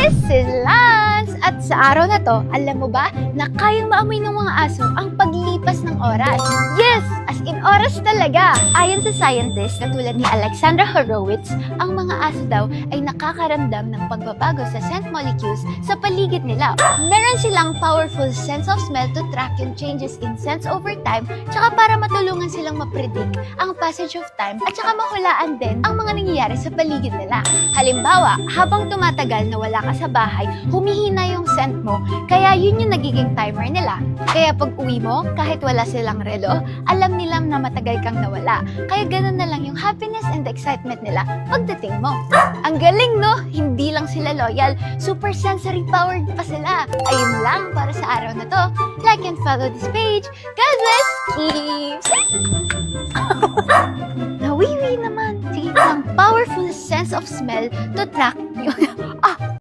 This is Lance! At sa araw na to, alam mo ba na kayang maamoy ng mga aso ang paglipas ng oras? Yes! As in oras talaga! Ayon sa scientists na tulad ni Alexandra Horowitz, ang mga aso daw ay nakakaramdam ng pagbabago sa scent molecules sa paligid nila. Meron silang powerful sense of smell to track yung changes in scents over time, tsaka para matulungan silang mapredict ang passage of time at tsaka mahulaan din ang mga nangyayari sa paligid nila. Halimbawa, habang tumatagal na wala ka sa bahay, humihina yung scent mo, kaya yun yung nagiging timer nila. Kaya pag uwi mo, kahit wala silang relo, alam nila na matagal kang nawala. Kaya ganun na lang yung happiness and excitement nila pagdating mo. Ang galing, no? Hindi lang sila loyal, super sensory powered pa sila. Ayun lang para sa araw na to. Like and follow this page. God bless! Keeps! Nawiwi naman. Sige, ang powerful sense of smell to track